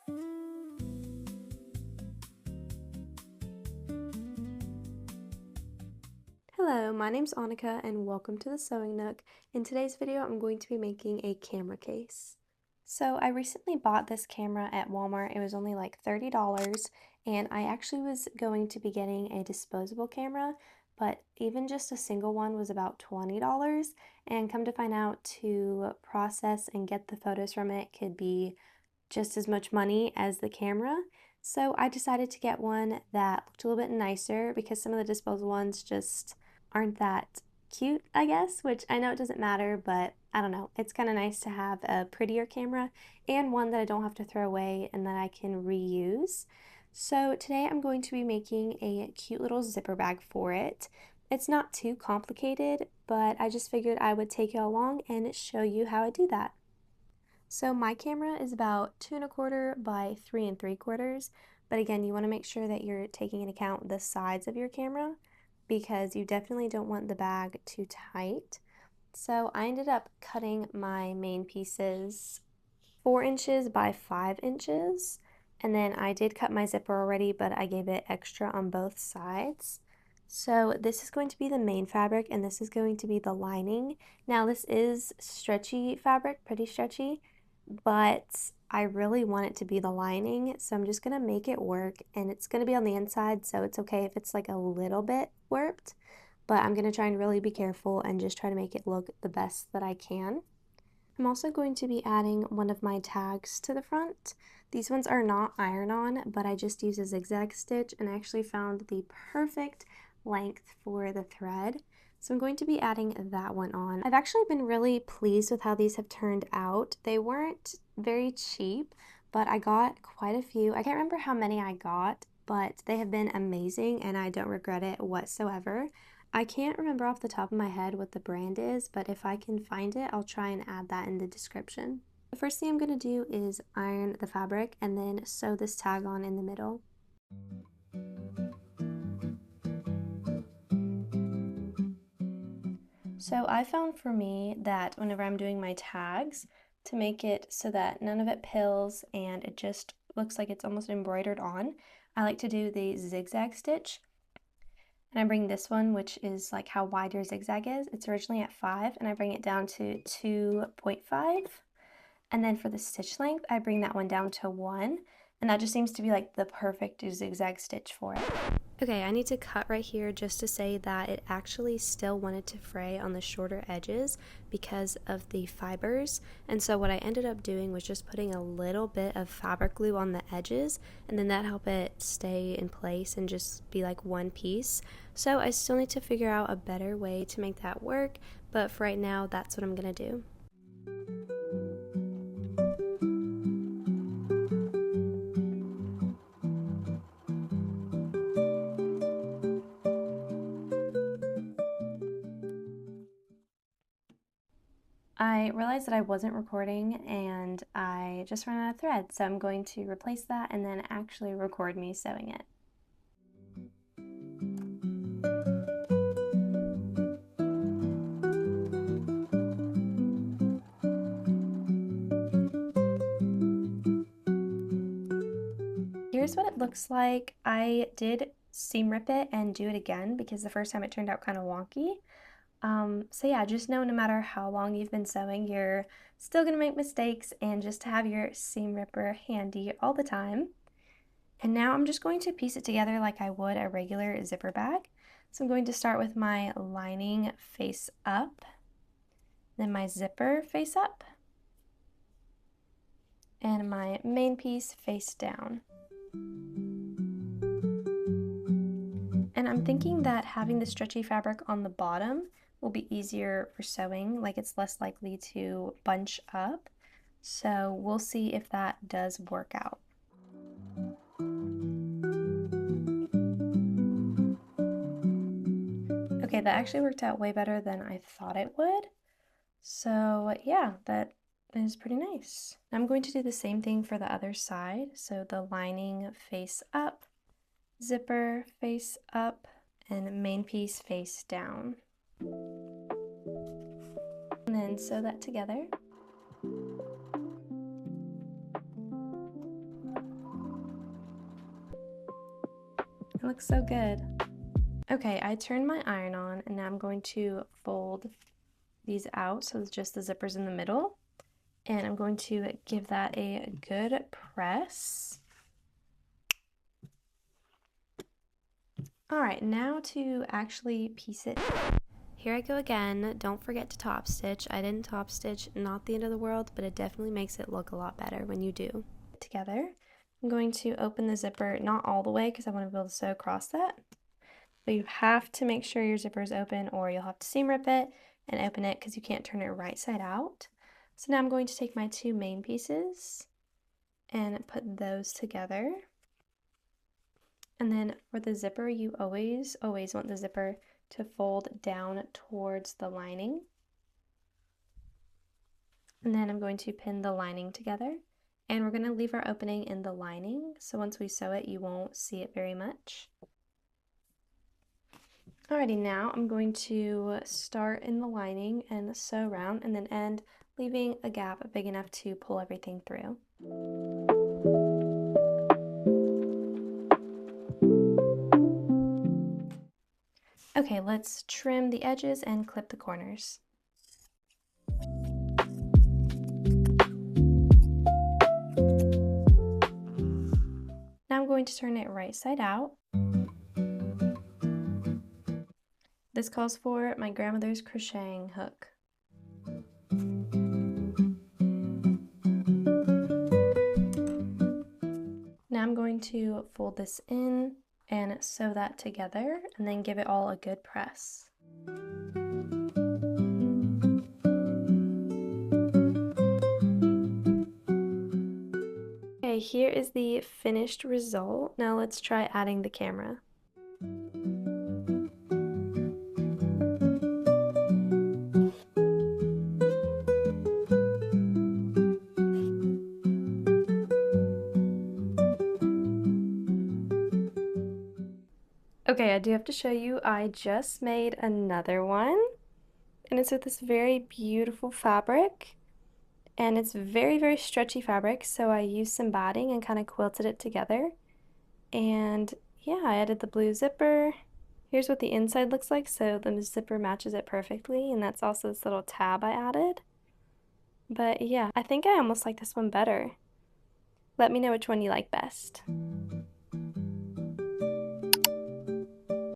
Hello, my name's Annika and welcome to the Sewing Nook. In today's video, I'm going to be making a camera case. So I recently bought this camera at Walmart. It was only like $30 and I actually was going to be getting a disposable camera, but even just a single one was about $20, and come to find out to process and get the photos from it could be just as much money as the camera. So I decided to get one that looked a little bit nicer because some of the disposable ones just aren't that cute, I guess, which I know it doesn't matter, but I don't know. It's kind of nice to have a prettier camera and one that I don't have to throw away and that I can reuse. So today I'm going to be making a cute little zipper bag for it. It's not too complicated, but I just figured I would take you along and show you how I do that. So my camera is about 2¼ by 3¾ but again, you want to make sure that you're taking into account the sides of your camera because you definitely don't want the bag too tight. So I ended up cutting my main pieces 4 inches by 5 inches, and then I did cut my zipper already, but I gave it extra on both sides. So this is going to be the main fabric and this is going to be the lining. Now this is stretchy fabric, pretty stretchy, but I really want it to be the lining, so I'm just going to make it work, and it's going to be on the inside, so it's okay if it's like a little bit warped, but I'm going to try and really be careful and just try to make it look the best that I can. I'm also going to be adding one of my tags to the front. These ones are not iron-on, but I just used a zigzag stitch and I actually found the perfect length for the thread. So I'm going to be adding that one on. I've actually been really pleased with how these have turned out. They weren't very cheap, but I got quite a few. I can't remember how many I got, but they have been amazing and I don't regret it whatsoever. I can't remember off the top of my head what the brand is, but if I can find it, I'll try and add that in the description. The first thing I'm going to do is iron the fabric and then sew this tag on in the middle. So I found for me that whenever I'm doing my tags, to make it so that none of it pills and it just looks like it's almost embroidered on, I like to do the zigzag stitch. And I bring this one, which is like how wide your zigzag is. It's originally at 5 and I bring it down to 2.5. And then for the stitch length, I bring that one down to 1. And that just seems to be like the perfect zigzag stitch for it. Okay, I need to cut right here just to say that it actually still wanted to fray on the shorter edges because of the fibers, and so what I ended up doing was just putting a little bit of fabric glue on the edges, and then that helped it stay in place and just be like one piece. So I still need to figure out a better way to make that work, but for right now that's what I'm gonna do. I realized that I wasn't recording and I just ran out of thread, so I'm going to replace that and then actually record me sewing it. Here's what it looks like. I did seam rip it and do it again because the first time it turned out kind of wonky. So yeah, just know no matter how long you've been sewing, you're still gonna make mistakes, and just to have your seam ripper handy all the time. And now I'm just going to piece it together like I would a regular zipper bag. So I'm going to start with my lining face up, then my zipper face up, and my main piece face down. And I'm thinking that having the stretchy fabric on the bottom will be easier for sewing, like it's less likely to bunch up. So we'll see if that does work out. Okay, that actually worked out way better than I thought it would. So yeah, that is pretty nice. I'm going to do the same thing for the other side. So the lining face up, zipper face up, and main piece face down. And then sew that together. It looks so good. Okay, I turned my iron on and now I'm going to fold these out so it's just the zippers in the middle. And I'm going to give that a good press. All right, now to actually piece it. Here I go again. Don't forget to top stitch. I didn't top stitch, not the end of the world, but it definitely makes it look a lot better when you do. Together, I'm going to open the zipper, not all the way because I want to be able to sew across that. But you have to make sure your zipper is open or you'll have to seam rip it and open it because you can't turn it right side out. So now I'm going to take my two main pieces and put those together. And then for the zipper, you always want the zipper to fold down towards the lining. And then I'm going to pin the lining together. And we're going to leave our opening in the lining, so once we sew it, you won't see it very much. Alrighty, now I'm going to start in the lining and sew around and then end, leaving a gap big enough to pull everything through. Okay, let's trim the edges and clip the corners. Now I'm going to turn it right side out. This calls for my grandmother's crocheting hook. Now I'm going to fold this in and sew that together and then give it all a good press. Okay, here is the finished result. Now let's try adding the camera. Okay, I do have to show you, I just made another one, and it's with this very beautiful fabric, and it's very stretchy fabric, so I used some batting and kind of quilted it together. And yeah, I added the blue zipper. Here's what the inside looks like, so the zipper matches it perfectly, and that's also this little tab I added. But yeah, I think I almost like this one better. Let me know which one you like best.